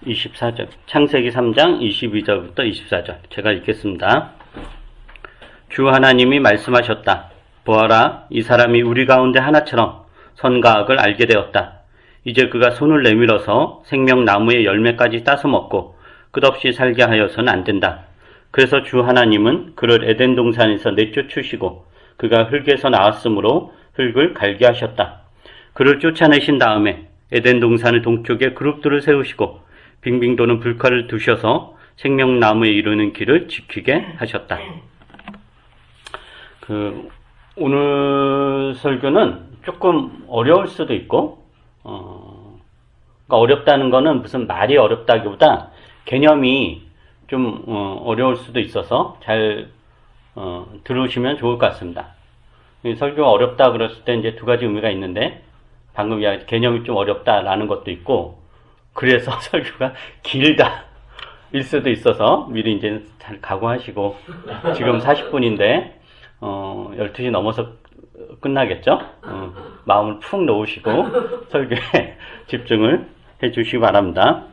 24절. 창세기 3장 22절부터 24절. 제가 읽겠습니다. 주 하나님이 말씀하셨다. 보아라, 이 사람이 우리 가운데 하나처럼 선과 악을 알게 되었다. 이제 그가 손을 내밀어서 생명나무의 열매까지 따서 먹고 끝없이 살게 하여서는 안 된다. 그래서 주 하나님은 그를 에덴 동산에서 내쫓으시고 그가 흙에서 나왔으므로 흙을 갈게 하셨다. 그를 쫓아내신 다음에 에덴 동산의 동쪽에 그룹들을 세우시고 빙빙 도는 불칼을 두셔서 생명나무에 이르는 길을 지키게 하셨다. 오늘 설교는 조금 어려울 수도 있고, 그러니까 어렵다는 거는 무슨 말이 어렵다기보다 개념이 좀 어려울 수도 있어서 잘 들으시면 좋을 것 같습니다. 설교가 어렵다 그랬을 때 이제 두 가지 의미가 있는데, 방금 개념이 좀 어렵다라는 것도 있고, 그래서 설교가 길다 일 수도 있어서 미리 이제 잘 각오하시고, 지금 40분인데 12시 넘어서 끝나겠죠? 마음을 푹 놓으시고 설교에 집중을 해 주시기 바랍니다.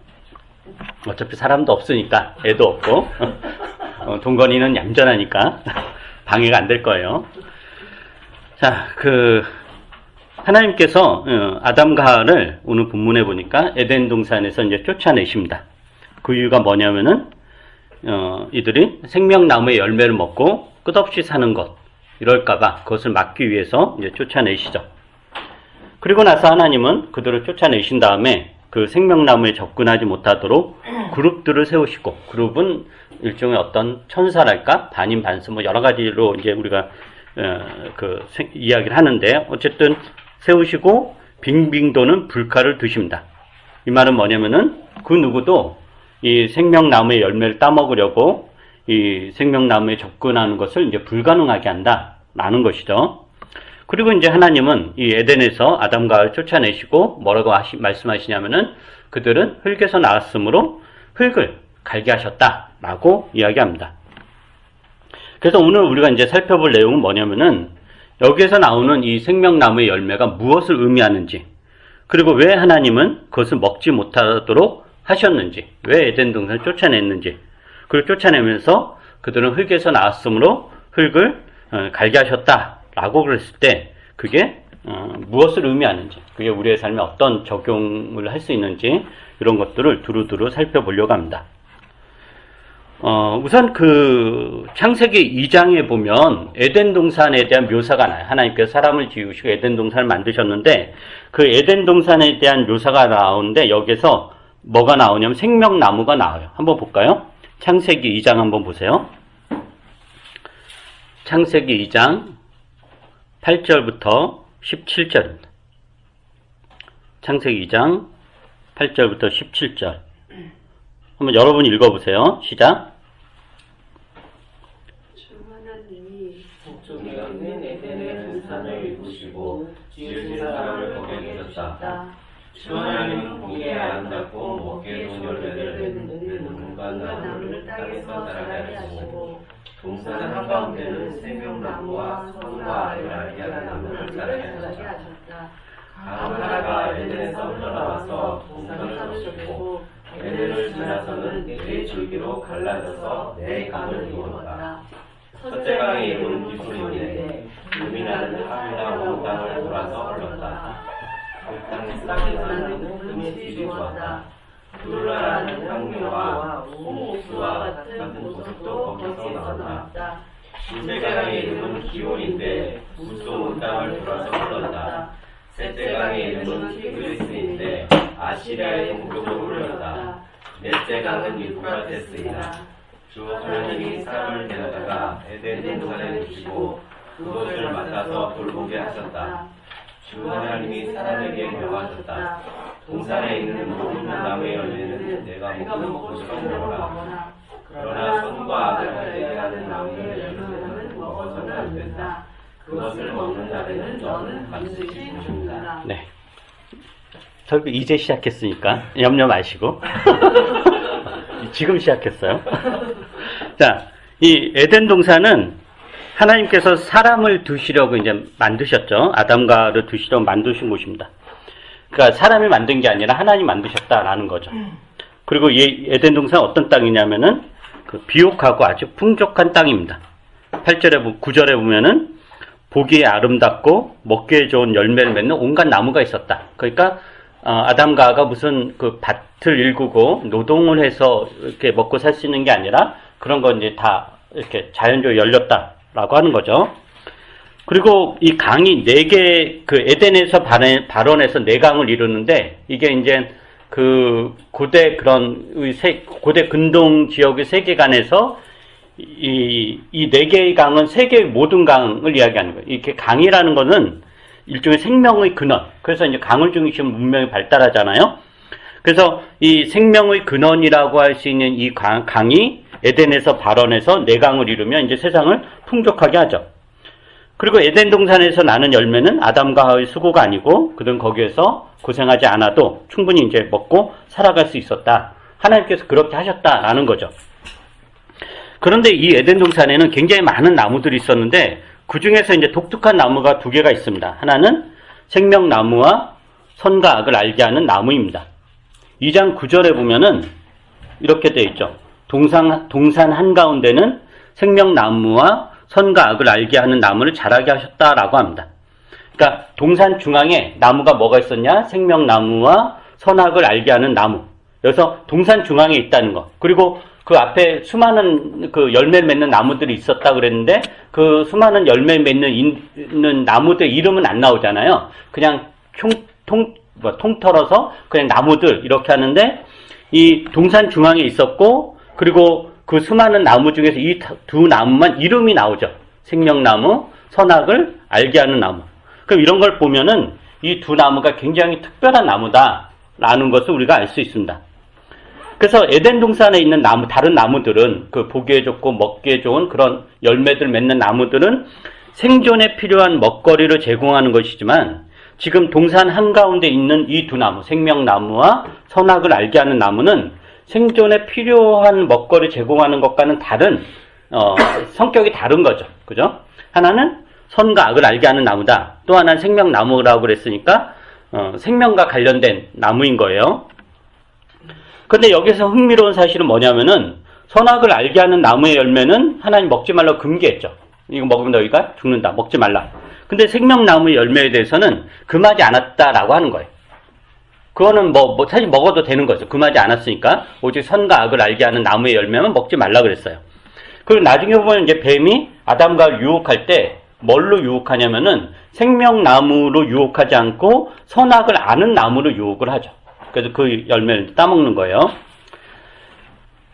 어차피 사람도 없으니까, 애도 없고 동건이는 얌전하니까 방해가 안 될 거예요. 자, 하나님께서 아담과 하와를 오늘 본문에 보니까 에덴 동산에서 이제 쫓아내십니다. 그 이유가 뭐냐면은 이들이 생명나무의 열매를 먹고 끝없이 사는 것, 이럴까봐 그것을 막기 위해서 이제 쫓아내시죠. 그리고 나서 하나님은 그들을 쫓아내신 다음에 그 생명나무에 접근하지 못하도록 그룹들을 세우시고, 그룹은 일종의 어떤 천사랄까, 반인 반수 뭐 여러 가지로 이제 우리가 이야기를 하는데, 어쨌든 세우시고 빙빙 도는 불칼을 두십니다. 이 말은 뭐냐면은 그 누구도 이 생명나무의 열매를 따먹으려고 이 생명나무에 접근하는 것을 이제 불가능하게 한다라는 것이죠. 그리고 이제 하나님은 이 에덴에서 아담과 하와를 쫓아내시고 뭐라고 말씀하시냐면은 그들은 흙에서 나왔으므로 흙을 갈게 하셨다라고 이야기합니다. 그래서 오늘 우리가 이제 살펴볼 내용은 뭐냐면은 여기에서 나오는 이 생명나무의 열매가 무엇을 의미하는지, 그리고 왜 하나님은 그것을 먹지 못하도록 하셨는지, 왜 에덴 동산을 쫓아냈는지, 그리고 쫓아내면서 그들은 흙에서 나왔으므로 흙을 갈게 하셨다라고 그랬을 때 그게 무엇을 의미하는지, 그게 우리의 삶에 어떤 적용을 할 수 있는지, 이런 것들을 두루두루 살펴보려고 합니다. 우선 창세기 2장에 보면 에덴 동산에 대한 묘사가 나요. 하나님께서 사람을 지으시고 에덴 동산을 만드셨는데, 그 에덴 동산에 대한 묘사가 나오는데 여기서 뭐가 나오냐면 생명나무가 나와요. 한번 볼까요? 창세기 2장 한번 보세요. 창세기 2장 8절부터 17절입니다. 창세기 2장 8절부터 17절. 한번 여러분 읽어보세요. 시작. 주 하나님이 북쪽에 있는 에덴의 두 산을 이루시고 지으신 사람을 거기에 두셨다. 주 하나님은 보기에 아름답고 먹기에 좋은 열매를 맺는 눈과 나무를 땅에서 자라게 하시고 동산 한가운데는 생명나무와 선과 악을 알게 하는 나무를 자라게 하셨다. 하와가 에덴에서 흘러나와서 동산을 쫓고 에덴을 지나서는 네 줄기로 갈라져서 네 강을 이루었다. 첫째 강에 이르는 기술인데 금이 나는 하와가 온 땅을 돌아서 흘렀다. 그 땅에서는 금의 질이 좋았다. 둘라라는 향료와 홍옥수와 같은 보석도 거기서 나왔다. 둘째 강에 이르는 기온인데 물소문 땅을 돌아서 흘렀다. 셋째 강에 이르는 티그리스인데 아시리아의 동쪽으로 흘렀다. 넷째 강은 유프라테스이다. 주 하나님이 사람을 데려다가 에덴 동산에 두시고 그것을 맡아서 돌보게 하셨다. 주 하나님이 사람에게 명하셨다. 동산에 있는 모든 나무의 열매는 내가 먹고 싶어 먹어라. 그러나 선과 악을 알게 하는 나무의 열매는 먹어서는 안 된다. 그것을 먹는 날에는 너는 반드시 죽는다. 네. 설교 이제 시작했으니까 염려 마시고 지금 시작했어요. 자, 이 에덴 동산은 하나님께서 사람을 두시려고 이제 만드셨죠. 아담과 하와를 두시려고 만드신 곳입니다. 그러니까 사람이 만든 게 아니라 하나님 만드셨다라는 거죠. 그리고 이 에덴 동산은 어떤 땅이냐면은 그 비옥하고 아주 풍족한 땅입니다. 8절에 9절에 보면은 보기에 아름답고 먹기에 좋은 열매를 맺는 온갖 나무가 있었다. 그러니까 아담과 하와가 무슨 그 밭을 일구고 노동을 해서 이렇게 먹고 살 수 있는 게 아니라 그런 건 이제 다 이렇게 자연적으로 열렸다라고 하는 거죠. 그리고 이 강이 4개, 그 에덴에서 발원해서 4강을 이루는데, 이게 이제 그 고대 고대 근동 지역의 세계관에서 이 4개의 강은 세계의 모든 강을 이야기하는 거예요. 이렇게 강이라는 거는 일종의 생명의 근원. 그래서 이제 강을 중심으로 문명이 발달하잖아요. 그래서 이 생명의 근원이라고 할 수 있는 이 강이 에덴에서 발원해서 4강을 이루면 이제 세상을 풍족하게 하죠. 그리고 에덴 동산에서 나는 열매는 아담과 하와의 수고가 아니고 그들은 거기에서 고생하지 않아도 충분히 이제 먹고 살아갈 수 있었다. 하나님께서 그렇게 하셨다라는 거죠. 그런데 이 에덴 동산에는 굉장히 많은 나무들이 있었는데 그 중에서 이제 독특한 나무가 2개가 있습니다. 하나는 생명나무와 선과 악을 알게 하는 나무입니다. 2장 9절에 보면은 이렇게 되어 있죠. 동산 한가운데는 생명나무와 선과 악을 알게 하는 나무를 자라게 하셨다라고 합니다. 그러니까 동산 중앙에 나무가 뭐가 있었냐? 생명나무와 선악을 알게 하는 나무. 여기서 동산 중앙에 있다는 거. 그리고 그 앞에 수많은 그 열매 맺는 나무들이 있었다 그랬는데 그 수많은 열매 맺는 나무들 이름은 안 나오잖아요. 그냥 통틀어서 그냥 나무들 이렇게 하는데 이 동산 중앙에 있었고 그리고 그 수많은 나무 중에서 이 2 나무만 이름이 나오죠. 생명나무, 선악을 알게 하는 나무. 그럼 이런 걸 보면은 이 2 나무가 굉장히 특별한 나무다라는 것을 우리가 알 수 있습니다. 그래서 에덴 동산에 있는 나무, 다른 나무들은 그 보기에 좋고 먹기에 좋은 그런 열매들 맺는 나무들은 생존에 필요한 먹거리를 제공하는 것이지만 지금 동산 한가운데 있는 이 2 나무, 생명나무와 선악을 알게 하는 나무는 생존에 필요한 먹거리 제공하는 것과는 다른 성격이 다른 거죠. 그죠? 하나는 선과 악을 알게 하는 나무다. 또 하나는 생명나무라고 그랬으니까 생명과 관련된 나무인 거예요. 근데 여기서 흥미로운 사실은 뭐냐면은 선악을 알게 하는 나무의 열매는 하나님 먹지 말라고 금기했죠. 이거 먹으면 너희가 죽는다. 먹지 말라. 근데 생명나무의 열매에 대해서는 금하지 않았다라고 하는 거예요. 그거는 사실 먹어도 되는 거죠. 금하지 않았으니까. 오직 선과 악을 알게 하는 나무의 열매만 먹지 말라 그랬어요. 그리고 나중에 보면 이제 뱀이 아담과 유혹할 때 뭘로 유혹하냐면은 생명나무로 유혹하지 않고 선악을 아는 나무로 유혹을 하죠. 그래서 그 열매를 따먹는 거예요.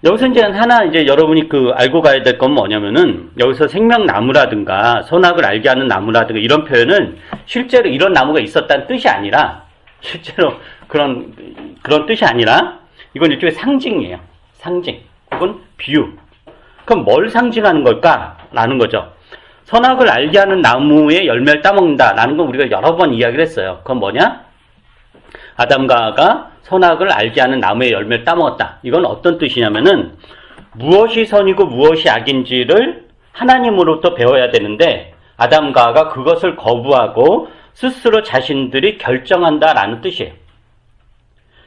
여기서 이제 여러분이 알고 가야 될 건 뭐냐면은 여기서 생명나무라든가 선악을 알게 하는 나무라든가 이런 표현은 실제로 이런 나무가 있었다는 뜻이 아니라 실제로 그런 뜻이 아니라 이건 일종의 상징이에요. 상징 혹은 비유. 그럼 뭘 상징하는 걸까라는 거죠. 선악을 알게 하는 나무의 열매를 따먹는다라는 건 우리가 여러 번 이야기를 했어요. 그건 뭐냐? 아담과 하와가 선악을 알게 하는 나무의 열매를 따먹었다. 이건 어떤 뜻이냐면은 무엇이 선이고 무엇이 악인지를 하나님으로부터 배워야 되는데 아담과 하와가 그것을 거부하고 스스로 자신들이 결정한다라는 뜻이에요.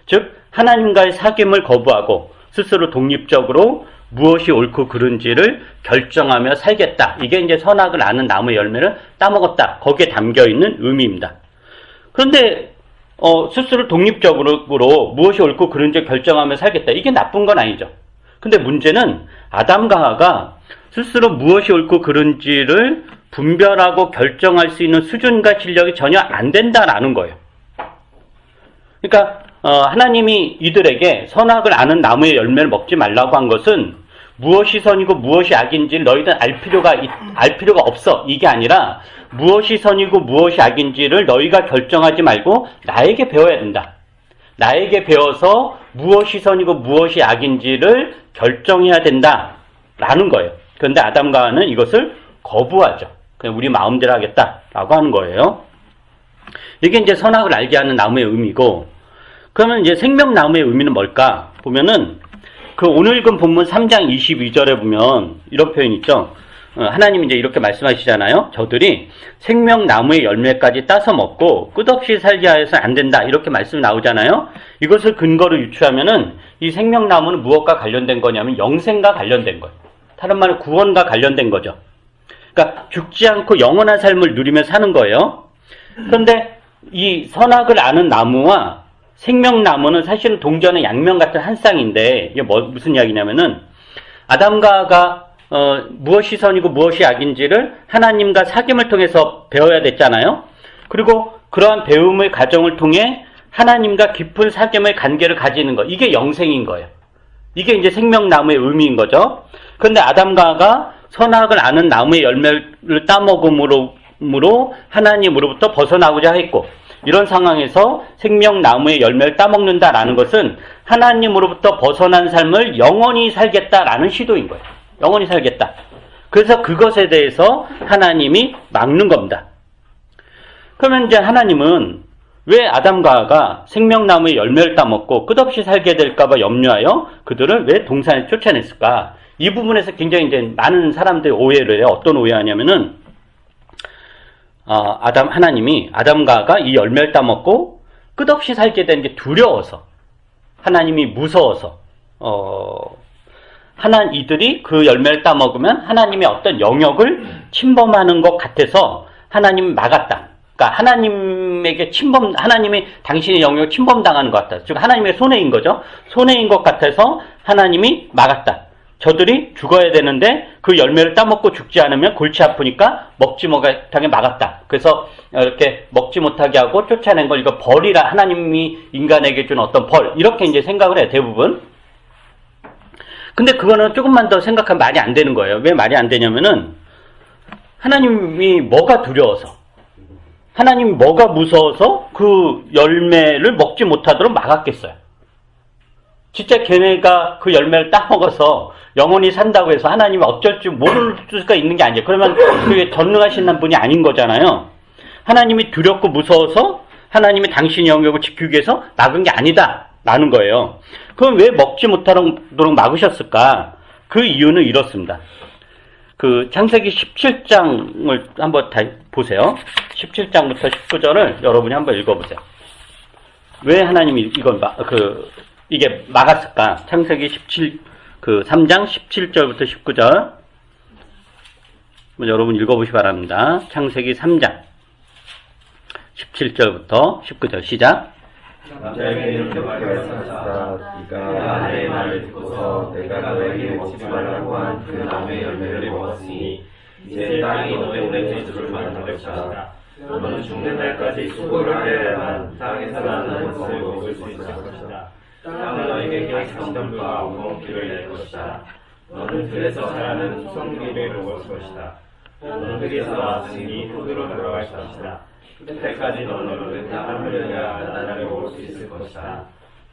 즉 하나님과의 사귐을 거부하고 스스로 독립적으로 무엇이 옳고 그른지를 결정하며 살겠다. 이게 이제 선악을 아는 나무의 열매를 따먹었다. 거기에 담겨있는 의미입니다. 그런데 스스로 독립적으로 무엇이 옳고 그른지 결정하며 살겠다. 이게 나쁜 건 아니죠. 근데 문제는 아담과 하와가 스스로 무엇이 옳고 그른지를 분별하고 결정할 수 있는 수준과 실력이 전혀 안 된다라는 거예요. 그러니까 하나님이 이들에게 선악을 아는 나무의 열매를 먹지 말라고 한 것은 무엇이 선이고 무엇이 악인지를 너희들 알 필요가 없어. 이게 아니라 무엇이 선이고 무엇이 악인지를 너희가 결정하지 말고 나에게 배워야 된다. 나에게 배워서 무엇이 선이고 무엇이 악인지를 결정해야 된다라는 거예요. 그런데 아담과 하와는 이것을 거부하죠. 그냥 우리 마음대로 하겠다라고 하는 거예요. 이게 이제 선악을 알게 하는 나무의 의미고, 그러면 이제 생명나무의 의미는 뭘까? 보면은 그 오늘 읽은 본문 3장 22절에 보면 이런 표현이 있죠. 하나님이 이제 이렇게 말씀하시잖아요. 저들이 생명나무의 열매까지 따서 먹고 끝없이 살게 하여서 안 된다. 이렇게 말씀이 나오잖아요. 이것을 근거로 유추하면은 이 생명나무는 무엇과 관련된 거냐면 영생과 관련된 거예요. 다른 말로 구원과 관련된 거죠. 그러니까 죽지 않고 영원한 삶을 누리며 사는 거예요. 그런데 이 선악을 아는 나무와 생명나무는 사실은 동전의 양면 같은 한 쌍인데 이게 무슨 이야기냐면은 아담과 하와가 무엇이 선이고 무엇이 악인지를 하나님과 사귐을 통해서 배워야 됐잖아요. 그리고 그러한 배움의 과정을 통해 하나님과 깊은 사귐의 관계를 가지는 것. 이게 영생인 거예요. 이게 이제 생명나무의 의미인 거죠. 그런데 아담과 하와가 선악을 아는 나무의 열매를 따먹음으로 하나님으로부터 벗어나고자 했고, 이런 상황에서 생명나무의 열매를 따먹는다라는 것은 하나님으로부터 벗어난 삶을 영원히 살겠다라는 시도인 거예요. 영원히 살겠다. 그래서 그것에 대해서 하나님이 막는 겁니다. 그러면 이제 하나님은 왜 아담과 하와가 생명나무의 열매를 따먹고 끝없이 살게 될까봐 염려하여 그들을 왜 동산에 쫓아냈을까? 이 부분에서 굉장히 이제 많은 사람들이 오해를 해요. 어떤 오해하냐면은 하나님이 아담과 하와가 이 열매를 따먹고 끝없이 살게 된 게 두려워서, 하나님이 무서워서 이들이 그 열매를 따먹으면 하나님의 어떤 영역을 침범하는 것 같아서 하나님이 막았다. 그러니까 하나님이 당신의 영역을 침범당하는 것 같다. 즉 하나님의 손해인 거죠. 손해인 것 같아서 하나님이 막았다. 저들이 죽어야 되는데 그 열매를 따먹고 죽지 않으면 골치 아프니까 먹지 못하게 막았다. 그래서 이렇게 먹지 못하게 하고 쫓아낸 걸 이거 벌이라, 하나님이 인간에게 준 어떤 벌, 이렇게 이제 생각을 해요, 대부분. 근데 그거는 조금만 더 생각하면 말이 안 되는 거예요. 왜 말이 안 되냐면은 하나님이 뭐가 두려워서, 하나님이 뭐가 무서워서 그 열매를 먹지 못하도록 막았겠어요. 진짜 걔네가 그 열매를 따먹어서 영원히 산다고 해서 하나님이 어쩔 줄 모를 수가 있는 게 아니에요. 그러면 그게 전능하신 분이 아닌 거잖아요. 하나님이 두렵고 무서워서 하나님이 당신의 영역을 지키기 위해서 막은 게 아니다 라는 거예요. 그럼 왜 먹지 못하도록 막으셨을까? 그 이유는 이렇습니다. 그 창세기 17장을 한번 다 보세요. 17장부터 19절을 여러분이 한번 읽어보세요. 왜 하나님이 이게 막았을까? 창세기 3장 17절부터 19절. 여러분 읽어보시기 바랍니다. 창세기 3장 17절부터 19절 시작. 남자에게 이렇게 말하였다. 네가 내 말을 듣고서 내가 너에게 먹지 말라고 한 그 나무의 열매를 먹었으니 이제 땅이 너 때문에 기술을 만날 것이다. 너는 죽는 날까지 수고를 하여야만 땅에서 나는 것을 먹을 수 있을 것이다. 땅은 너에게 가시덤불과 엉겅퀴를 낼 것이다. 너는 들에서 자라는 수성기를 먹을 것이다. 너는 흙에서 나왔으니 흙으로 돌아갈 것이다. 그때까지 너는 땀을 흘려야 나를 먹을 수 있을 것이다.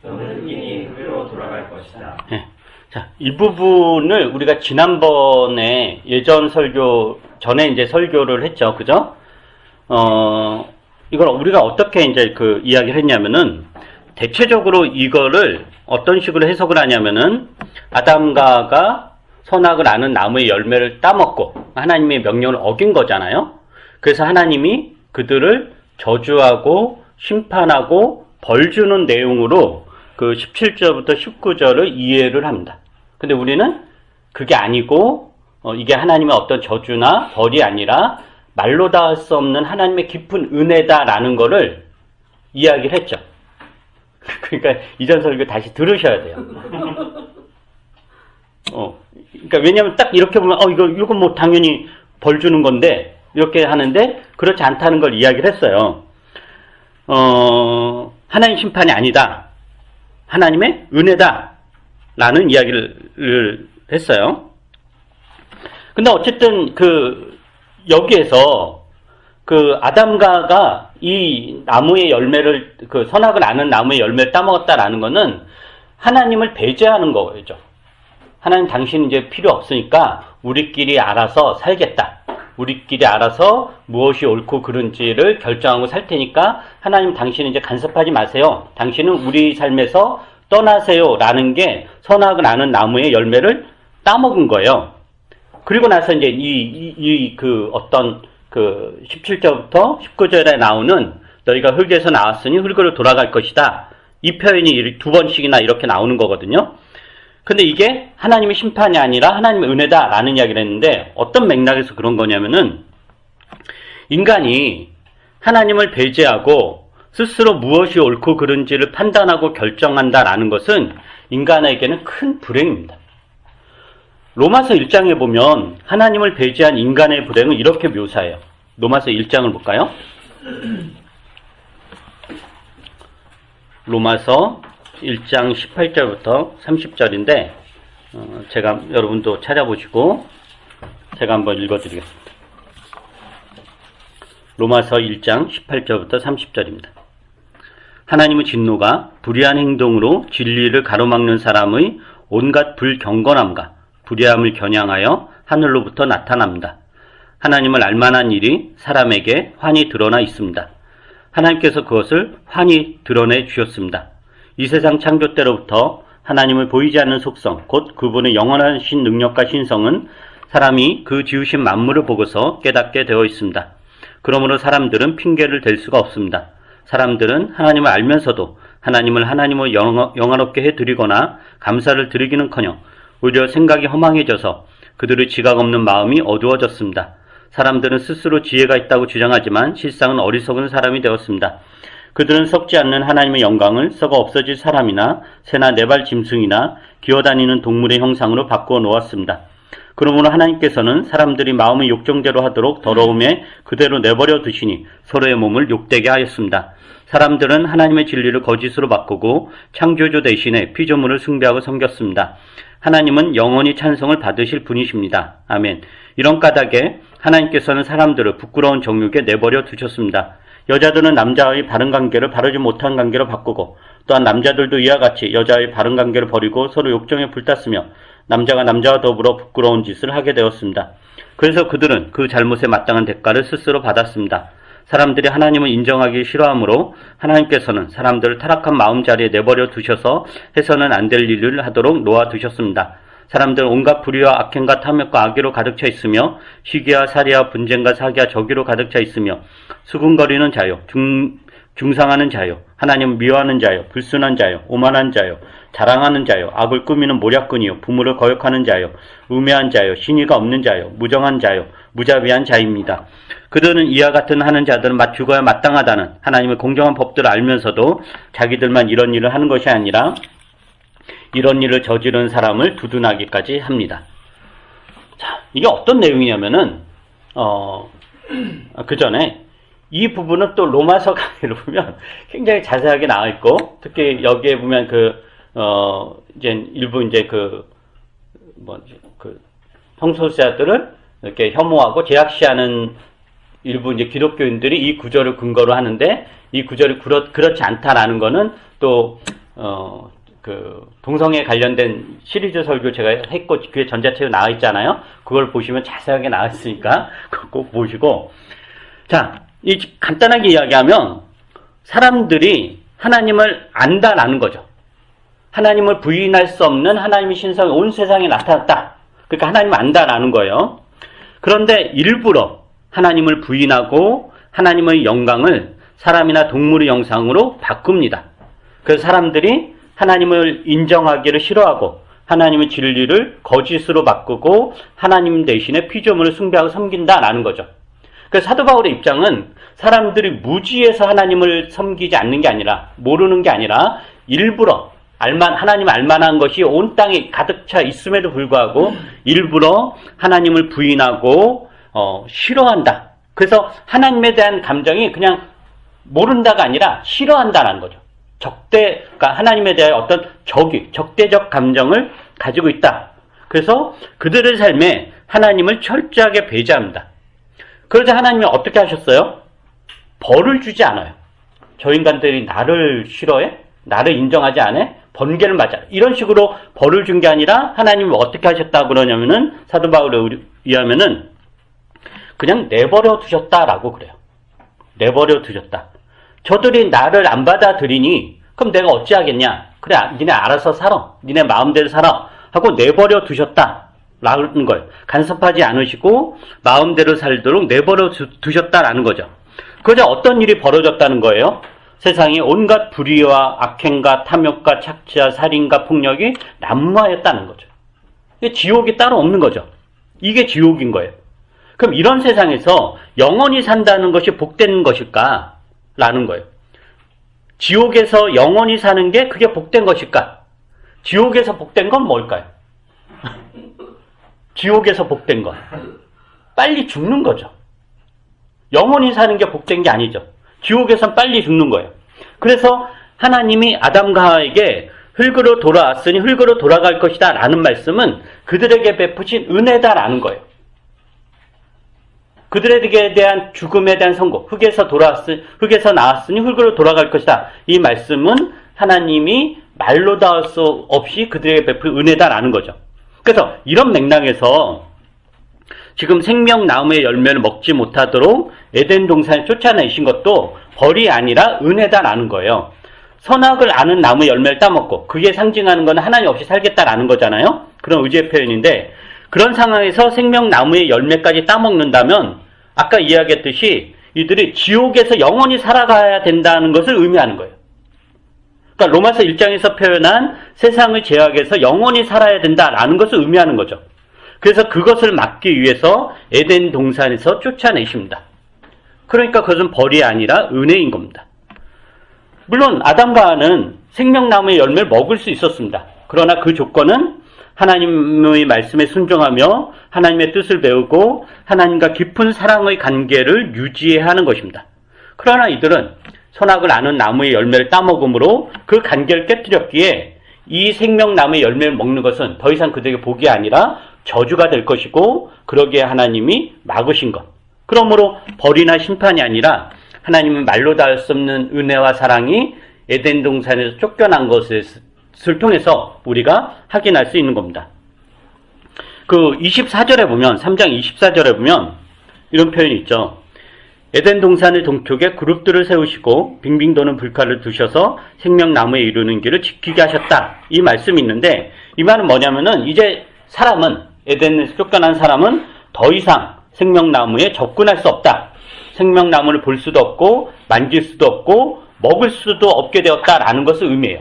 너는 흙이니 흙으로 돌아갈 것이다. 네. 자, 이 부분을 우리가 지난번에 예전 설교 전에 이제 설교를 했죠, 그죠? 이걸 우리가 어떻게 이제 그 이야기를 했냐면은 대체적으로 이거를 어떤 식으로 해석을 하냐면은 아담과 하와가 선악을 아는 나무의 열매를 따먹고 하나님의 명령을 어긴 거잖아요. 그래서 하나님이 그들을 저주하고 심판하고 벌 주는 내용으로 그 17절부터 19절을 이해를 합니다. 근데 우리는 그게 아니고 이게 하나님의 어떤 저주나 벌이 아니라 말로 다 할 수 없는 하나님의 깊은 은혜다라는 거를 이야기를 했죠. 그러니까 이전 설교 다시 들으셔야 돼요. 그러니까 왜냐하면 딱 이렇게 보면 이거 뭐 당연히 벌 주는 건데 이렇게 하는데 그렇지 않다는 걸 이야기를 했어요. 하나님 심판이 아니다. 하나님의 은혜다라는 이야기를 했어요. 근데 어쨌든 여기에서 아담과 하와가 이 나무의 열매를 선악을 아는 나무의 열매를 따먹었다라는 거는 하나님을 배제하는 거죠. 하나님 당신 이제 필요 없으니까 우리끼리 알아서 살겠다. 우리끼리 알아서 무엇이 옳고 그른지를 결정하고 살 테니까 하나님 당신은 이제 간섭하지 마세요. 당신은 우리 삶에서 떠나세요. 라는 게 선악을 아는 나무의 열매를 따먹은 거예요. 그리고 나서 이제 어떤 17절부터 19절에 나오는 너희가 흙에서 나왔으니 흙으로 돌아갈 것이다. 이 표현이 두 번씩이나 이렇게 나오는 거거든요. 근데 이게 하나님의 심판이 아니라 하나님의 은혜다라는 이야기를 했는데 어떤 맥락에서 그런 거냐면은 인간이 하나님을 배제하고 스스로 무엇이 옳고 그른지를 판단하고 결정한다라는 것은 인간에게는 큰 불행입니다. 로마서 1장에 보면 하나님을 배제한 인간의 불행을 이렇게 묘사해요. 로마서 1장을 볼까요? 로마서 1장 18절부터 30절인데 제가 여러분도 찾아보시고 제가 한번 읽어드리겠습니다. 로마서 1장 18절부터 30절입니다. 하나님의 진노가 불의한 행동으로 진리를 가로막는 사람의 온갖 불경건함과 불의함을 겨냥하여 하늘로부터 나타납니다. 하나님을 알만한 일이 사람에게 환히 드러나 있습니다. 하나님께서 그것을 환히 드러내 주셨습니다. 이 세상 창조 때로부터 하나님을 보이지 않는 속성, 곧 그분의 영원하신 능력과 신성은 사람이 그 지으신 만물을 보고서 깨닫게 되어 있습니다. 그러므로 사람들은 핑계를 댈 수가 없습니다. 사람들은 하나님을 알면서도 하나님을 하나님으로 영화롭게 해드리거나 감사를 드리기는커녕 오히려 생각이 허망해져서 그들의 지각 없는 마음이 어두워졌습니다. 사람들은 스스로 지혜가 있다고 주장하지만 실상은 어리석은 사람이 되었습니다. 그들은 썩지 않는 하나님의 영광을 썩어 없어질 사람이나 새나 네발 짐승이나 기어다니는 동물의 형상으로 바꾸어 놓았습니다. 그러므로 하나님께서는 사람들이 마음의 욕정대로 하도록 더러움에 그대로 내버려 두시니 서로의 몸을 욕되게 하였습니다. 사람들은 하나님의 진리를 거짓으로 바꾸고 창조주 대신에 피조물을 숭배하고 섬겼습니다. 하나님은 영원히 찬송을 받으실 분이십니다. 아멘. 이런 까닭에 하나님께서는 사람들을 부끄러운 정욕에 내버려 두셨습니다. 여자들은 남자의 바른 관계를 바르지 못한 관계로 바꾸고 또한 남자들도 이와 같이 여자의 바른 관계를 버리고 서로 욕정에 불탔으며 남자가 남자와 더불어 부끄러운 짓을 하게 되었습니다. 그래서 그들은 그 잘못에 마땅한 대가를 스스로 받았습니다. 사람들이 하나님을 인정하기 싫어하므로 하나님께서는 사람들을 타락한 마음자리에 내버려 두셔서 해서는 안 될 일을 하도록 놓아두셨습니다. 사람들은 온갖 불의와 악행과 탐욕과 악의로 가득 차 있으며 시기와 살이와 분쟁과 사기와 저기로 가득 차 있으며 수군거리는 자요, 중상하는 자요, 하나님을 미워하는 자요, 불순한 자요, 오만한 자요, 자랑하는 자요, 악을 꾸미는 모략꾼이요, 부모를 거역하는 자요, 우매한 자요, 신의가 없는 자요, 무정한 자요, 무자비한 자입니다. 그들은 이와 같은 하는 자들은 죽어야 마땅하다는 하나님의 공정한 법들을 알면서도 자기들만 이런 일을 하는 것이 아니라 이런 일을 저지른 사람을 두둔하기까지 합니다. 자, 이게 어떤 내용이냐면은 그 전에 이 부분은 또 로마서 강의를 보면 굉장히 자세하게 나와 있고 특히 여기에 보면 이제 일부 이제 성소수자들을 이렇게 혐오하고 제약시하는 일부 이제 기독교인들이 이 구절을 근거로 하는데 이 구절이 그렇지 않다라는 거는 또 동성애 관련된 시리즈 설교 제가 했고 그게 전자책에 나와 있잖아요. 그걸 보시면 자세하게 나와 있으니까 그거 꼭 보시고 자, 간단하게 이야기하면 사람들이 하나님을 안다라는 거죠. 하나님을 부인할 수 없는 하나님의 신성이 온 세상에 나타났다. 그러니까 하나님을 안다라는 거예요. 그런데 일부러 하나님을 부인하고 하나님의 영광을 사람이나 동물의 형상으로 바꿉니다. 그래서 사람들이 하나님을 인정하기를 싫어하고 하나님의 진리를 거짓으로 바꾸고 하나님 대신에 피조물을 숭배하고 섬긴다라는 거죠. 그래서 사도 바울의 입장은 사람들이 무지해서 하나님을 섬기지 않는 게 아니라 모르는 게 아니라 일부러 하나님 알만한 것이 온 땅에 가득 차 있음에도 불구하고 일부러 하나님을 부인하고 싫어한다. 그래서 하나님에 대한 감정이 그냥 모른다가 아니라 싫어한다라는 거죠. 그러니까 하나님에 대한 어떤 적대적 감정을 가지고 있다. 그래서 그들의 삶에 하나님을 철저하게 배제합니다. 그러자 하나님이 어떻게 하셨어요? 벌을 주지 않아요. 저 인간들이 나를 싫어해? 나를 인정하지 않아? 번개를 맞아. 이런 식으로 벌을 준 게 아니라 하나님이 어떻게 하셨다고 그러냐면은 사도 바울에 의하면은 그냥 내버려 두셨다라고 그래요. 내버려 두셨다. 저들이 나를 안 받아들이니 그럼 내가 어찌하겠냐? 그래, 니네 알아서 살아. 니네 마음대로 살아. 하고 내버려 두셨다. 라는 거예요. 간섭하지 않으시고 마음대로 살도록 내버려 두셨다라는 거죠. 그저 어떤 일이 벌어졌다는 거예요? 세상에 온갖 불의와 악행과 탐욕과 착취와 살인과 폭력이 난무하였다는 거죠. 지옥이 따로 없는 거죠. 이게 지옥인 거예요. 그럼 이런 세상에서 영원히 산다는 것이 복된 것일까? 라는 거예요. 지옥에서 영원히 사는 게 그게 복된 것일까? 지옥에서 복된 건 뭘까요? 지옥에서 복된 건 빨리 죽는 거죠. 영원히 사는 게 복된 게 아니죠. 지옥에선 빨리 죽는 거예요. 그래서 하나님이 아담과 하와에게 흙으로 돌아왔으니 흙으로 돌아갈 것이다 라는 말씀은 그들에게 베푸신 은혜다 라는 거예요. 그들에게 대한 죽음에 대한 선고, 흙에서 나왔으니 흙으로 돌아갈 것이다. 이 말씀은 하나님이 말로 닿을 수 없이 그들에게 베풀 은혜다라는 거죠. 그래서 이런 맥락에서 지금 생명나무의 열매를 먹지 못하도록 에덴 동산에 쫓아내신 것도 벌이 아니라 은혜다라는 거예요. 선악을 아는 나무의 열매를 따먹고 그게 상징하는 건 하나님 없이 살겠다라는 거잖아요. 그런 의지의 표현인데 그런 상황에서 생명나무의 열매까지 따먹는다면 아까 이야기했듯이 이들이 지옥에서 영원히 살아가야 된다는 것을 의미하는 거예요. 그러니까 로마서 1장에서 표현한 세상의 죄악에서 영원히 살아야 된다라는 것을 의미하는 거죠. 그래서 그것을 막기 위해서 에덴 동산에서 쫓아내십니다. 그러니까 그것은 벌이 아니라 은혜인 겁니다. 물론 아담과 하와는 생명나무의 열매를 먹을 수 있었습니다. 그러나 그 조건은 하나님의 말씀에 순종하며 하나님의 뜻을 배우고 하나님과 깊은 사랑의 관계를 유지해야 하는 것입니다. 그러나 이들은 선악을 아는 나무의 열매를 따먹음으로 그 관계를 깨뜨렸기에 이 생명나무의 열매를 먹는 것은 더 이상 그들에게 복이 아니라 저주가 될 것이고 그러기에 하나님이 막으신 것. 그러므로 벌이나 심판이 아니라 하나님은 말로 닿을 수 없는 은혜와 사랑이 에덴 동산에서 쫓겨난 것을 통해서 우리가 확인할 수 있는 겁니다. 그 24절에 보면 3장 24절에 보면 이런 표현이 있죠. 에덴 동산의 동쪽에 그룹들을 세우시고 빙빙 도는 불칼을 두셔서 생명나무에 이르는 길을 지키게 하셨다. 이 말씀이 있는데 이 말은 뭐냐면은 이제 사람은 에덴에서 쫓겨난 사람은 더 이상 생명나무에 접근할 수 없다. 생명나무를 볼 수도 없고 만질 수도 없고 먹을 수도 없게 되었다라는 것을 의미해요.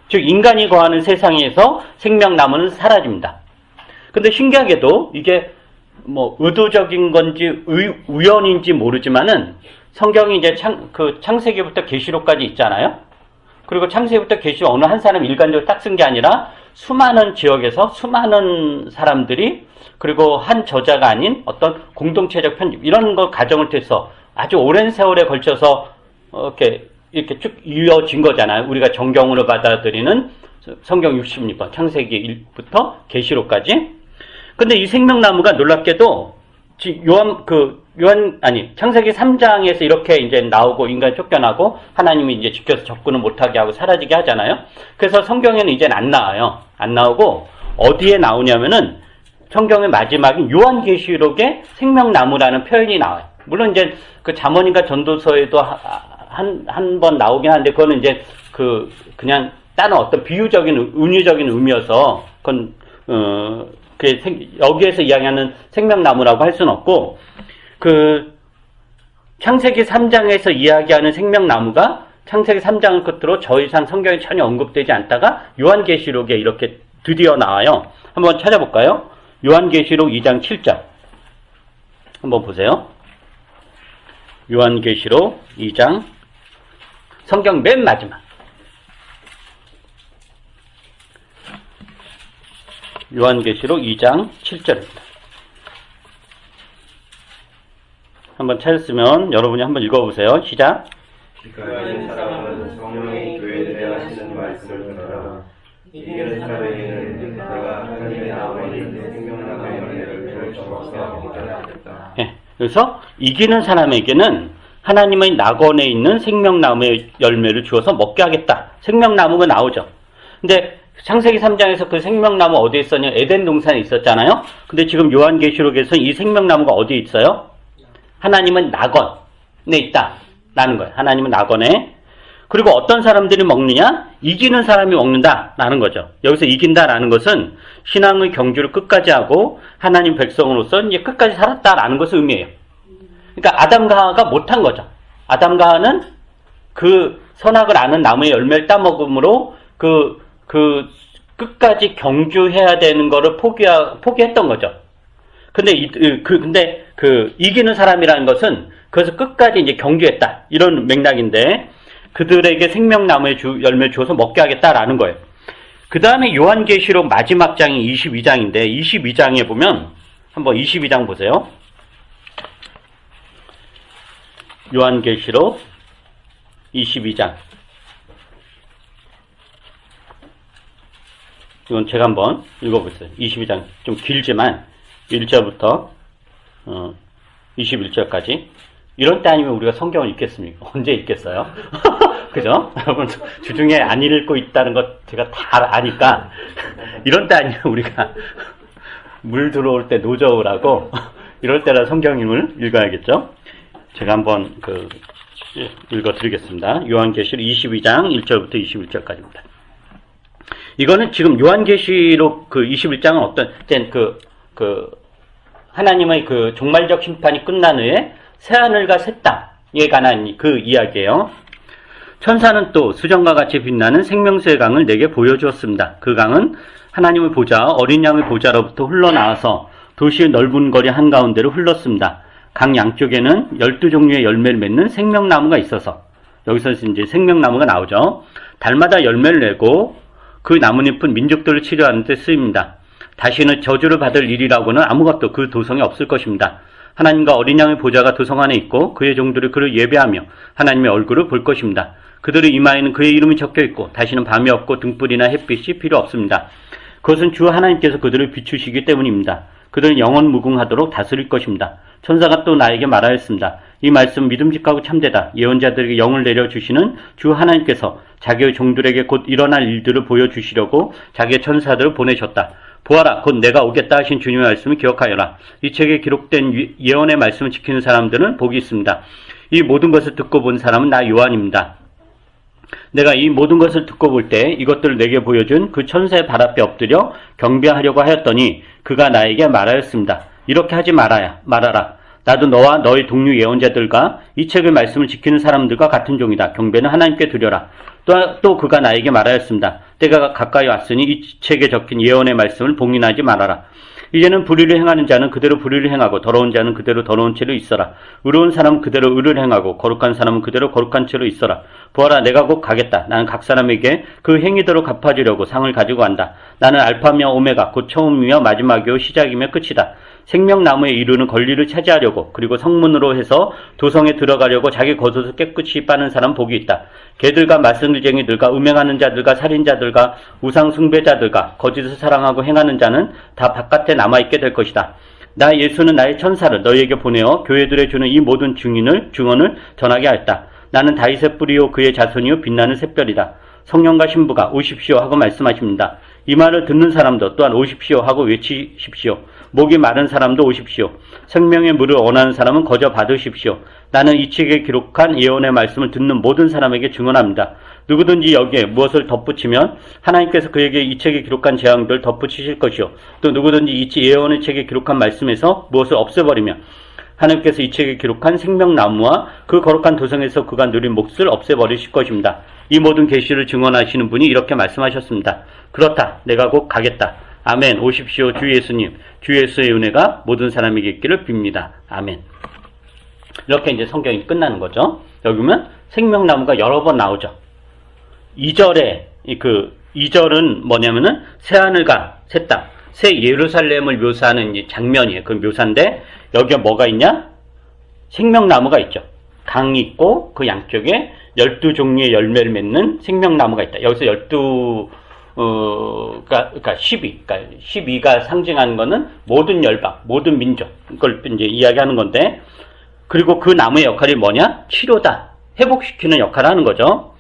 즉 인간이 거하는 세상에서 생명나무는 사라집니다. 근데 신기하게도 이게 뭐 의도적인 건지 우연인지 모르지만은 성경이 이제 창세기부터 계시록까지 있잖아요. 그리고 창세기부터 계시록 어느 한 사람 일관적으로 딱 쓴 게 아니라 수많은 지역에서 수많은 사람들이 그리고 한 저자가 아닌 어떤 공동체적 편집 이런 거 과정을 통해서 아주 오랜 세월에 걸쳐서 이렇게 쭉 이어진 거잖아요. 우리가 정경으로 받아들이는 성경 66번 창세기 1부터 계시록까지. 근데 이 생명나무가 놀랍게도 창세기 3장에서 이렇게 이제 나오고 인간이 쫓겨나고 하나님이 이제 지켜서 접근을 못하게 하고 사라지게 하잖아요. 그래서 성경에는 이젠 안 나와요. 안 나오고 어디에 나오냐면은 성경의 마지막인 요한계시록에 생명나무라는 표현이 나와요. 물론 이제 그 잠언인가 전도서에도 한 번 나오긴 하는데 그거는 이제 그냥 다른 어떤 비유적인 은유적인 의미여서 그건 여기에서 이야기하는 생명나무라고 할 수는 없고 창세기 3장에서 이야기하는 생명나무가 창세기 3장을 끝으로 더 이상 성경에 전혀 언급되지 않다가 요한계시록에 이렇게 드디어 나와요. 한번 찾아볼까요? 요한계시록 2장 7절 한번 보세요. 요한계시록 2장 성경 맨 마지막 요한계시록 2장 7절입니다. 한번 찾았으면 여러분이 한번 읽어보세요. 시작. 기가진 사람은 성령이 교회들에 하시는 말씀을 들으라. 이기는 자에게는 내가 하나님의 나무에 있는 생명나무의 열매를 줄 수 없게 하겠다. 그래서 이기는 사람에게는 하나님의 낙원에 있는 생명나무의 열매를 주어서 먹게 하겠다. 생명나무가 나오죠. 근데 창세기 3장에서 그 생명나무 어디에 있었냐? 에덴 동산에 있었잖아요. 근데 지금 요한계시록에서 이 생명나무가 어디에 있어요? 하나님은 낙원에 있다. 라는 거예요. 하나님은 낙원에. 그리고 어떤 사람들이 먹느냐? 이기는 사람이 먹는다라는 거죠. 여기서 이긴다라는 것은 신앙의 경주를 끝까지 하고 하나님 백성으로서 이제 끝까지 살았다라는 것을 의미해요. 그러니까 아담과 하와가 못한 거죠. 아담과 하와는 그 선악을 아는 나무의 열매를 따먹음으로 그 끝까지 경주해야 되는 거를 포기했던 거죠. 근데 이기는 사람이라는 것은 그래서 끝까지 이제 경주했다. 이런 맥락인데, 그들에게 생명나무의 열매를 주어서 먹게 하겠다라는 거예요. 그 다음에 요한계시록 마지막 장이 22장인데, 22장에 보면, 한번 22장 보세요. 요한계시록 22장. 이건 제가 한번 읽어보세요. 22장. 좀 길지만, 1절부터 21절까지. 이런 때 아니면 우리가 성경을 읽겠습니까? 언제 읽겠어요? 그죠? 여러분, 주중에 안 읽고 있다는 것 제가 다 아니까, 이런 때 아니면 우리가 물 들어올 때 노저우라고, 이럴 때라 성경임을 읽어야겠죠? 제가 한번 읽어드리겠습니다. 요한계시록 22장 1절부터 21절까지입니다. 이거는 지금 요한계시록 21장은 어떤, 하나님의 종말적 심판이 끝난 후에 새하늘과 새 땅에 관한 그 이야기예요. 천사는 또 수정과 같이 빛나는 생명수의 강을 내게 보여주었습니다. 그 강은 하나님의 보좌, 어린 양의 보좌로부터 흘러나와서 도시의 넓은 거리 한가운데로 흘렀습니다. 강 양쪽에는 12종류의 열매를 맺는 생명나무가 있어서, 여기서 이제 생명나무가 나오죠. 달마다 열매를 내고 그 나뭇잎은 민족들을 치료하는 데 쓰입니다. 다시는 저주를 받을 일이라고는 아무것도 그 도성에 없을 것입니다. 하나님과 어린 양의 보좌가 도성 안에 있고 그의 종들이 그를 예배하며 하나님의 얼굴을 볼 것입니다. 그들의 이마에는 그의 이름이 적혀 있고 다시는 밤이 없고 등불이나 햇빛이 필요 없습니다. 그것은 주 하나님께서 그들을 비추시기 때문입니다. 그들은 영원 무궁하도록 다스릴 것입니다. 천사가 또 나에게 말하였습니다. 이 말씀 믿음직하고 참되다. 예언자들에게 영을 내려주시는 주 하나님께서 자기의 종들에게 곧 일어날 일들을 보여주시려고 자기의 천사들을 보내셨다. 보아라, 곧 내가 오겠다 하신 주님의 말씀을 기억하여라. 이 책에 기록된 예언의 말씀을 지키는 사람들은 복이 있습니다. 이 모든 것을 듣고 본 사람은 나 요한입니다. 내가 이 모든 것을 듣고 볼 때 이것들을 내게 보여준 그 천사의 발 앞에 엎드려 경배하려고 하였더니 그가 나에게 말하였습니다. 이렇게 하지 말아라. 나도 너와 너의 동료 예언자들과 이 책의 말씀을 지키는 사람들과 같은 종이다. 경배는 하나님께 드려라. 또 그가 나에게 말하였습니다. 때가 가까이 왔으니 이 책에 적힌 예언의 말씀을 봉인하지 말아라. 이제는 불의를 행하는 자는 그대로 불의를 행하고 더러운 자는 그대로 더러운 채로 있어라. 의로운 사람은 그대로 의를 행하고 거룩한 사람은 그대로 거룩한 채로 있어라. 보아라, 내가 곧 가겠다. 나는 각 사람에게 그 행위대로 갚아주려고 상을 가지고 간다. 나는 알파며 오메가, 곧 처음이며 마지막이요 시작이며 끝이다. 생명나무에 이르는 권리를 차지하려고, 그리고 성문으로 해서 도성에 들어가려고 자기 겉옷을 깨끗이 빠는 사람 복이 있다. 개들과 말씀쟁이들과 음행하는 자들과 살인자들과 우상 숭배자들과 거짓을 사랑하고 행하는 자는 다 바깥에 남아있게 될 것이다. 나 예수는 나의 천사를 너희에게 보내어 교회들에 주는 이 모든 증언을 전하게 하였다. 나는 다윗의 뿌리요 그의 자손이요 빛나는 샛별이다. 성령과 신부가 오십시오 하고 말씀하십니다. 이 말을 듣는 사람도 또한 오십시오 하고 외치십시오. 목이 마른 사람도 오십시오. 생명의 물을 원하는 사람은 거저 받으십시오. 나는 이 책에 기록한 예언의 말씀을 듣는 모든 사람에게 증언합니다. 누구든지 여기에 무엇을 덧붙이면 하나님께서 그에게 이 책에 기록한 재앙들을 덧붙이실 것이요. 또 누구든지 이 예언의 책에 기록한 말씀에서 무엇을 없애버리면 하나님께서 이 책에 기록한 생명나무와 그 거룩한 도성에서 그가 누린 몫을 없애버리실 것입니다. 이 모든 계시를 증언하시는 분이 이렇게 말씀하셨습니다. 그렇다. 내가 곧 가겠다. 아멘. 오십시오. 주 예수님. 주 예수의 은혜가 모든 사람에게 있기를 빕니다. 아멘. 이렇게 이제 성경이 끝나는 거죠. 여기 보면 생명나무가 여러 번 나오죠. 2절에 2절은 뭐냐면은 새하늘과 새 땅, 새 예루살렘을 묘사하는 장면이에요. 그 묘사인데 여기에 뭐가 있냐? 생명나무가 있죠. 강이 있고 그 양쪽에 12종류의 열매를 맺는 생명나무가 있다. 여기서 12가 상징하는 거는 모든 열방, 모든 민족, 그걸 이제 이야기하는 건데, 그리고 그 나무의 역할이 뭐냐? 치료다. 회복시키는 역할을 하는 거죠.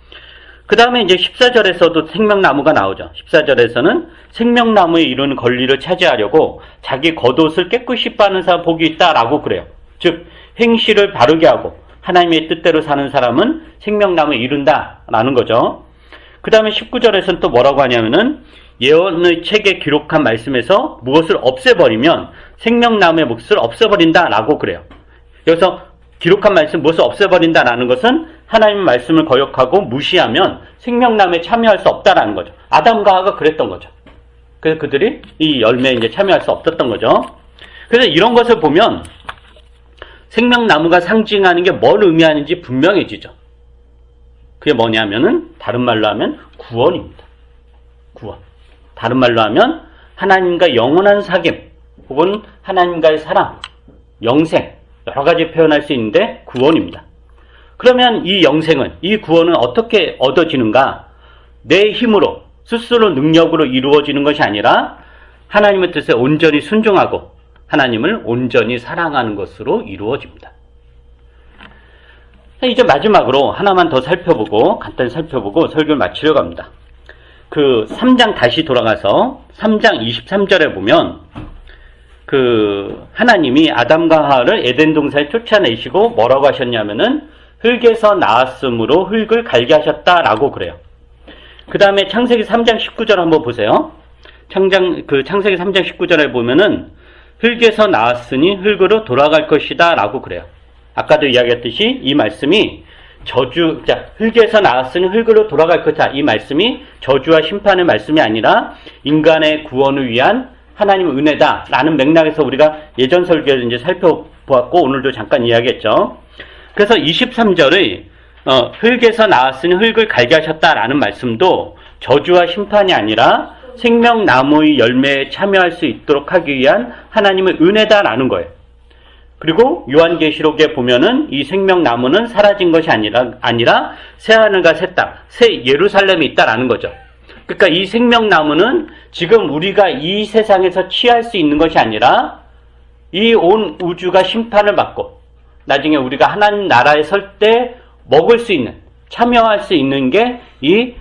그 다음에 이제 14절에서도 생명나무가 나오죠. 14절에서는 생명나무에 이르는 권리를 차지하려고 자기 겉옷을 깨끗이 빠는 사람 복이 있다라고 그래요. 즉, 행실을 바르게 하고, 하나님의 뜻대로 사는 사람은 생명나무에 이른다라는 거죠. 그 다음에 19절에서는 또 뭐라고 하냐면은 예언의 책에 기록한 말씀에서 무엇을 없애버리면 생명나무의 몫을 없애버린다라고 그래요. 여기서 기록한 말씀 무엇을 없애버린다라는 것은 하나님의 말씀을 거역하고 무시하면 생명나무에 참여할 수 없다라는 거죠. 아담과 하와가 그랬던 거죠. 그래서 그들이 이 열매에 이제 참여할 수 없었던 거죠. 그래서 이런 것을 보면 생명나무가 상징하는 게 뭘 의미하는지 분명해지죠. 그게 뭐냐면은 다른 말로 하면 구원입니다. 구원. 다른 말로 하면 하나님과 영원한 사귐 혹은 하나님과의 사랑, 영생 여러 가지 표현할 수 있는데 구원입니다. 그러면 이 영생은, 이 구원은 어떻게 얻어지는가? 내 힘으로, 스스로 능력으로 이루어지는 것이 아니라 하나님의 뜻에 온전히 순종하고 하나님을 온전히 사랑하는 것으로 이루어집니다. 이제 마지막으로 하나만 더 간단히 살펴보고 설교를 마치려고 합니다. 그 3장 다시 돌아가서 3장 23절에 보면 하나님이 아담과 하와를 에덴 동산에 쫓아내시고 뭐라고 하셨냐면은 흙에서 나았으므로 흙을 갈게 하셨다라고 그래요. 그 다음에 창세기 3장 19절 한번 보세요. 창세기 3장 19절에 보면은 흙에서 나았으니 흙으로 돌아갈 것이다 라고 그래요. 아까도 이야기했듯이 이 말씀이 흙에서 나았으니 흙으로 돌아갈 것이다. 이 말씀이 저주와 심판의 말씀이 아니라 인간의 구원을 위한 하나님의 은혜다라는 맥락에서 우리가 예전 설교에서 이제 살펴보았고 오늘도 잠깐 이야기했죠. 그래서 23절의 흙에서 나았으니 흙을 갈게 하셨다라는 말씀도 저주와 심판이 아니라 생명나무의 열매에 참여할 수 있도록 하기 위한 하나님의 은혜다라는 거예요. 그리고 요한계시록에 보면은 이 생명나무는 사라진 것이 아니라 새하늘과 새 땅, 새 예루살렘이 있다라는 거죠. 그러니까 이 생명나무는 지금 우리가 이 세상에서 취할 수 있는 것이 아니라 이 온 우주가 심판을 받고 나중에 우리가 하나님 나라에 설 때 먹을 수 있는, 참여할 수 있는 게 이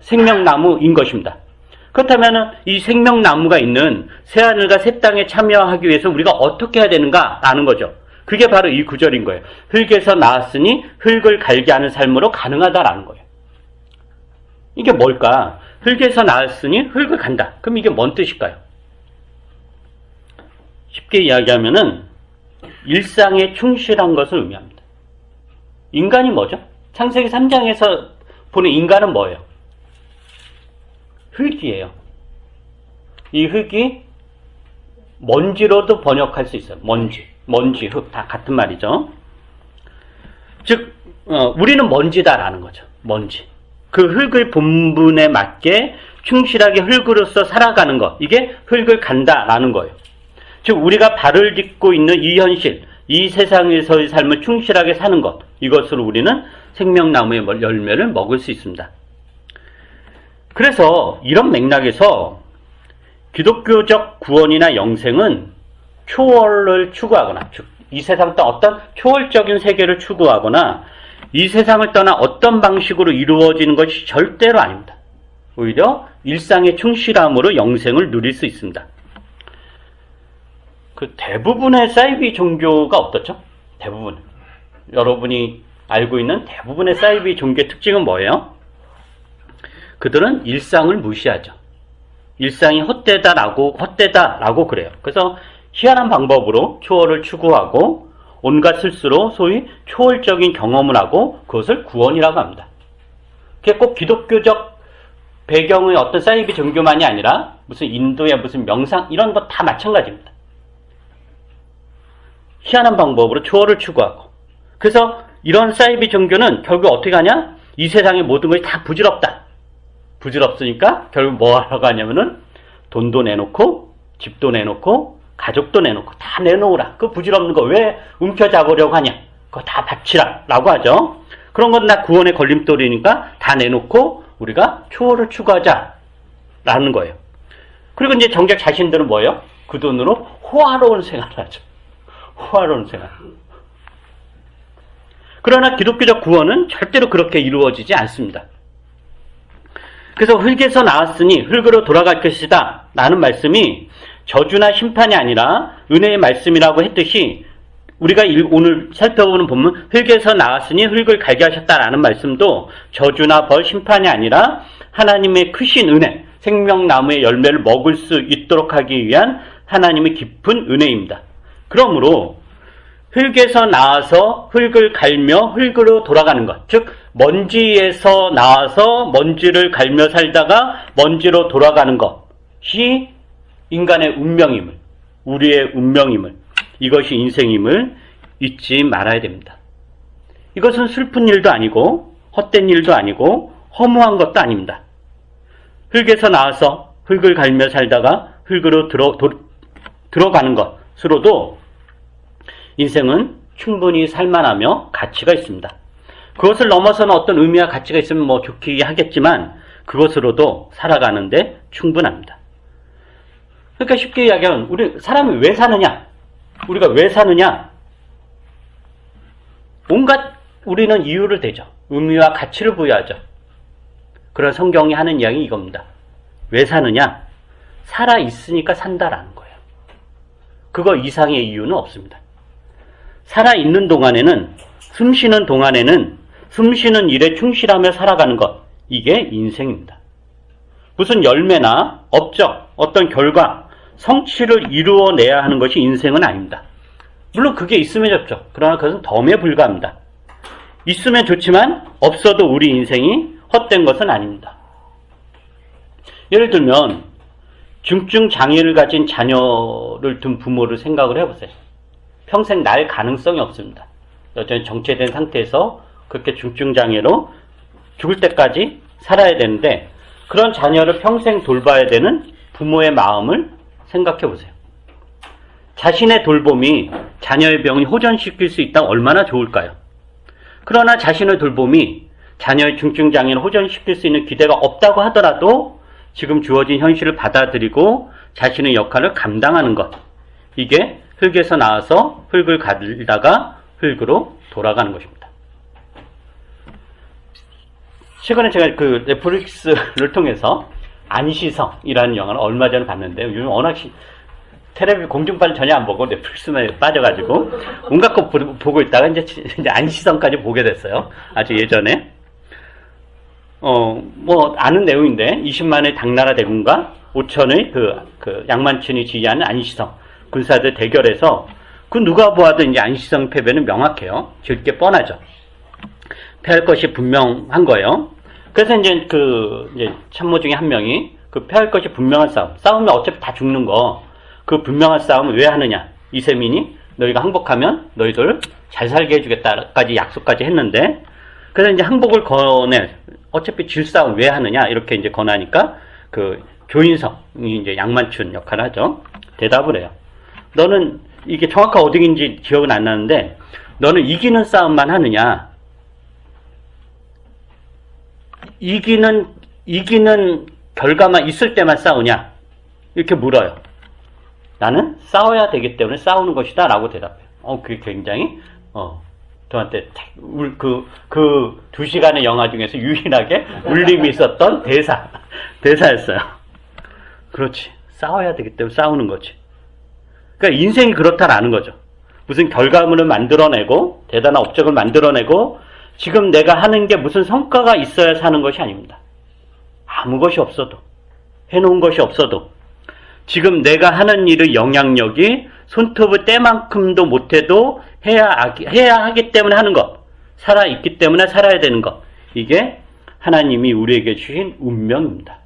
생명나무인 것입니다. 그렇다면 이 생명나무가 있는 새하늘과 새 땅에 참여하기 위해서 우리가 어떻게 해야 되는가라는 거죠. 그게 바로 이 구절인 거예요. 흙에서 나았으니 흙을 갈게 하는 삶으로 가능하다라는 거예요. 이게 뭘까? 흙에서 나았으니 흙을 간다. 그럼 이게 뭔 뜻일까요? 쉽게 이야기하면은 일상에 충실한 것을 의미합니다. 인간이 뭐죠? 창세기 3장에서 보는 인간은 뭐예요? 흙이에요. 이 흙이 먼지로도 번역할 수 있어요. 먼지, 흙 다 같은 말이죠. 즉 우리는 먼지다라는 거죠. 먼지. 그 흙의 본분에 맞게 충실하게 흙으로서 살아가는 것, 이게 흙을 간다라는 거예요. 즉 우리가 발을 딛고 있는 이 현실, 이 세상에서의 삶을 충실하게 사는 것, 이것으로 우리는 생명나무의 열매를 먹을 수 있습니다. 그래서 이런 맥락에서 기독교적 구원이나 영생은 초월을 추구하거나, 즉 이 세상 떠나 어떤 초월적인 세계를 추구하거나 이 세상을 떠나 어떤 방식으로 이루어지는 것이 절대로 아닙니다. 오히려 일상의 충실함으로 영생을 누릴 수 있습니다. 대부분의 사이비 종교가 어떻죠? 대부분. 여러분이 알고 있는 대부분의 사이비 종교의 특징은 뭐예요? 그들은 일상을 무시하죠. 일상이 헛되다라고 그래요. 그래서 희한한 방법으로 초월을 추구하고 온갖 실수로 소위 초월적인 경험을 하고 그것을 구원이라고 합니다. 그게 꼭 기독교적 배경의 어떤 사이비 종교만이 아니라 무슨 인도의 무슨 명상 이런 거 다 마찬가지입니다. 희한한 방법으로 초월을 추구하고, 그래서 이런 사이비 종교는 결국 어떻게 하냐? 이 세상의 모든 것이 다 부질없다. 부질없으니까 결국 뭐 하라고 하냐면은 돈도 내놓고 집도 내놓고 가족도 내놓고 다 내놓으라. 그 부질없는 거 왜 움켜잡으려고 하냐? 그거 다 바치라 라고 하죠. 그런 건 다 구원의 걸림돌이니까 다 내놓고 우리가 초월을 추구하자 라는 거예요. 그리고 이제 정작 자신들은 뭐예요? 그 돈으로 호화로운 생활을 하죠. 호화로운 생활. 그러나 기독교적 구원은 절대로 그렇게 이루어지지 않습니다. 그래서 흙에서 나왔으니 흙으로 돌아갈 것이다 라는 말씀이 저주나 심판이 아니라 은혜의 말씀이라고 했듯이 우리가 오늘 살펴보는 본문 흙에서 나왔으니 흙을 갈게 하셨다라는 말씀도 저주나 벌, 심판이 아니라 하나님의 크신 은혜, 생명나무의 열매를 먹을 수 있도록 하기 위한 하나님의 깊은 은혜입니다. 그러므로 흙에서 나와서 흙을 갈며 흙으로 돌아가는 것, 즉 먼지에서 나와서 먼지를 갈며 살다가 먼지로 돌아가는 것이 인간의 운명임을, 우리의 운명임을, 이것이 인생임을 잊지 말아야 됩니다. 이것은 슬픈 일도 아니고 헛된 일도 아니고 허무한 것도 아닙니다. 흙에서 나와서 흙을 갈며 살다가 흙으로 들어가는 것으로도 인생은 충분히 살만하며 가치가 있습니다. 그것을 넘어서는 어떤 의미와 가치가 있으면 뭐 좋게 하겠지만 그것으로도 살아가는데 충분합니다. 그러니까 쉽게 이야기하면 우리 사람이 왜 사느냐? 우리가 왜 사느냐? 온갖 우리는 이유를 대죠. 의미와 가치를 부여하죠. 그런 성경이 하는 이야기 이겁니다. 왜 사느냐? 살아있으니까 산다라는 거예요. 그거 이상의 이유는 없습니다. 살아있는 동안에는, 숨쉬는 동안에는 숨쉬는 일에 충실하며 살아가는 것, 이게 인생입니다. 무슨 열매나 업적, 어떤 결과, 성취를 이루어내야 하는 것이 인생은 아닙니다. 물론 그게 있으면 좋죠. 그러나 그것은 덤에 불과합니다. 있으면 좋지만 없어도 우리 인생이 헛된 것은 아닙니다. 예를 들면 중증 장애를 가진 자녀를 둔 부모를 생각을 해보세요. 평생 날 가능성이 없습니다. 여전히 정체된 상태에서 그렇게 중증 장애로 죽을 때까지 살아야 되는데 그런 자녀를 평생 돌봐야 되는 부모의 마음을 생각해 보세요. 자신의 돌봄이 자녀의 병을 호전시킬 수 있다면 얼마나 좋을까요? 그러나 자신의 돌봄이 자녀의 중증 장애를 호전시킬 수 있는 기대가 없다고 하더라도 지금 주어진 현실을 받아들이고 자신의 역할을 감당하는 것, 이게 흙에서 나와서 흙을 가다가 흙으로 돌아가는 것입니다. 최근에 제가 그 넷플릭스를 통해서 안시성이라는 영화를 얼마 전에 봤는데 요즘 워낙 텔레비전 공중파를 전혀 안 보고 넷플릭스만 빠져가지고 온갖 거 보고 있다가 이제 안시성까지 보게 됐어요. 아주 예전에. 뭐 아는 내용인데 20만의 당나라 대군과 5천의 그 양만춘이 지휘하는 안시성 군사들 대결에서 그 누가 보아도 이제 안시성 패배는 명확해요. 질게 뻔하죠. 패할 것이 분명한 거예요. 그래서 이제 이제 참모 중에 한 명이 그 패할 것이 분명한 싸우면 어차피 다 죽는 거, 그 분명한 싸움을 왜 하느냐? 이세민이 너희가 항복하면 너희들 잘 살게 해주겠다까지 약속까지 했는데, 그래서 이제 항복을 권해. 어차피 질 싸움 왜 하느냐? 이렇게 이제 권하니까 그 조인성이 이제 양만춘 역할을 하죠. 대답을 해요. 너는 이게 정확한 어디인지 기억은 안 나는데, 너는 이기는 싸움만 하느냐? 이기는 결과만 있을 때만 싸우냐? 이렇게 물어요. 나는 싸워야 되기 때문에 싸우는 것이다 라고 대답해요. 그게 굉장히 저한테 그 2시간의 영화 중에서 유일하게 울림이 있었던 대사였어요. 그렇지. 싸워야 되기 때문에 싸우는 거지. 그러니까 인생이 그렇다라는 거죠. 무슨 결과물을 만들어내고 대단한 업적을 만들어내고 지금 내가 하는 게 무슨 성과가 있어야 사는 것이 아닙니다. 아무 것이 없어도, 해놓은 것이 없어도 지금 내가 하는 일의 영향력이 손톱의 때만큼도 못해도 해야 하기 때문에 하는 것, 살아있기 때문에 살아야 되는 것, 이게 하나님이 우리에게 주신 운명입니다.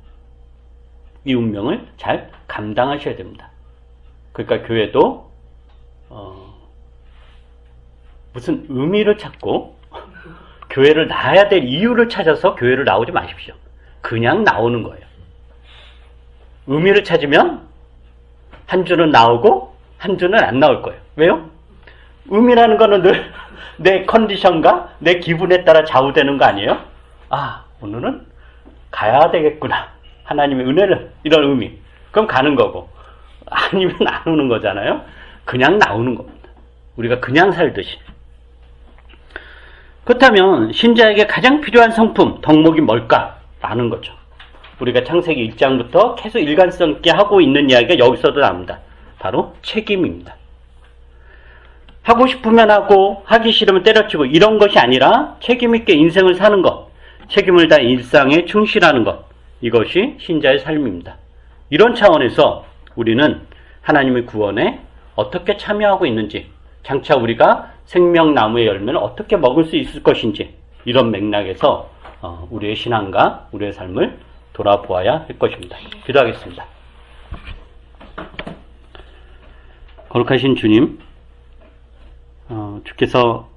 이 운명을 잘 감당하셔야 됩니다. 그러니까 교회도 무슨 의미를 찾고 교회를 나와야 될 이유를 찾아서 교회를 나오지 마십시오. 그냥 나오는 거예요. 의미를 찾으면 한 주는 나오고 한 주는 안 나올 거예요. 왜요? 의미라는 거는 늘 내 컨디션과 내 기분에 따라 좌우되는 거 아니에요? 오늘은 가야 되겠구나. 하나님의 은혜를, 이런 의미. 그럼 가는 거고. 아니면 안 오는 거잖아요. 그냥 나오는 겁니다. 우리가 그냥 살듯이. 그렇다면 신자에게 가장 필요한 성품, 덕목이 뭘까라는 거죠. 우리가 창세기 1장부터 계속 일관성 있게 하고 있는 이야기가 여기서도 나옵니다. 바로 책임입니다. 하고 싶으면 하고 하기 싫으면 때려치고 이런 것이 아니라 책임있게 인생을 사는 것, 책임을 다해 일상에 충실하는 것, 이것이 신자의 삶입니다. 이런 차원에서 우리는 하나님의 구원에 어떻게 참여하고 있는지, 장차 우리가 생명나무의 열매를 어떻게 먹을 수 있을 것인지, 이런 맥락에서 우리의 신앙과 우리의 삶을 돌아보아야 할 것입니다. 기도하겠습니다. 거룩하신 주님, 주께서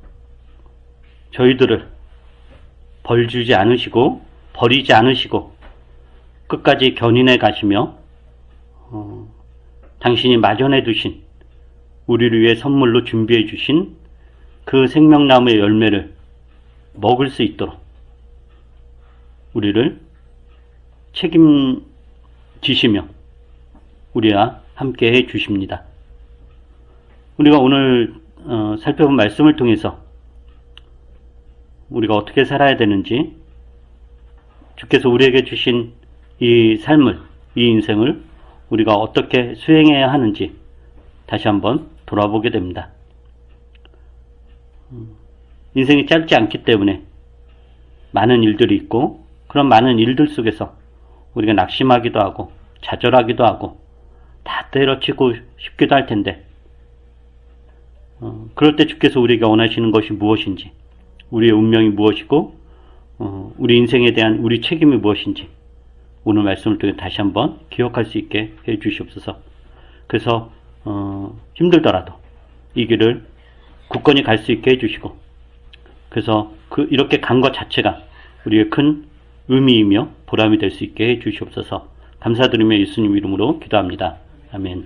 저희들을 벌주지 않으시고 버리지 않으시고 끝까지 견인해 가시며 당신이 마련해 두신, 우리를 위해 선물로 준비해 주신 그 생명나무의 열매를 먹을 수 있도록 우리를 책임지시며 우리와 함께 해 주십니다. 우리가 오늘 살펴본 말씀을 통해서 우리가 어떻게 살아야 되는지, 주께서 우리에게 주신 이 삶을, 이 인생을 우리가 어떻게 수행해야 하는지 다시 한번 돌아보게 됩니다. 인생이 짧지 않기 때문에 많은 일들이 있고, 그런 많은 일들 속에서 우리가 낙심하기도 하고 좌절하기도 하고 다 때려치고 싶기도 할 텐데, 그럴 때 주께서 우리가 원하시는 것이 무엇인지, 우리의 운명이 무엇이고 우리 인생에 대한 우리 책임이 무엇인지 오늘 말씀을 통해 다시 한번 기억할 수 있게 해 주시옵소서. 그래서 힘들더라도 이 길을 굳건히 갈 수 있게 해 주시고, 그래서 이렇게 간 것 자체가 우리의 큰 의미이며 보람이 될 수 있게 해 주시옵소서. 감사드리며 예수님 이름으로 기도합니다. 아멘.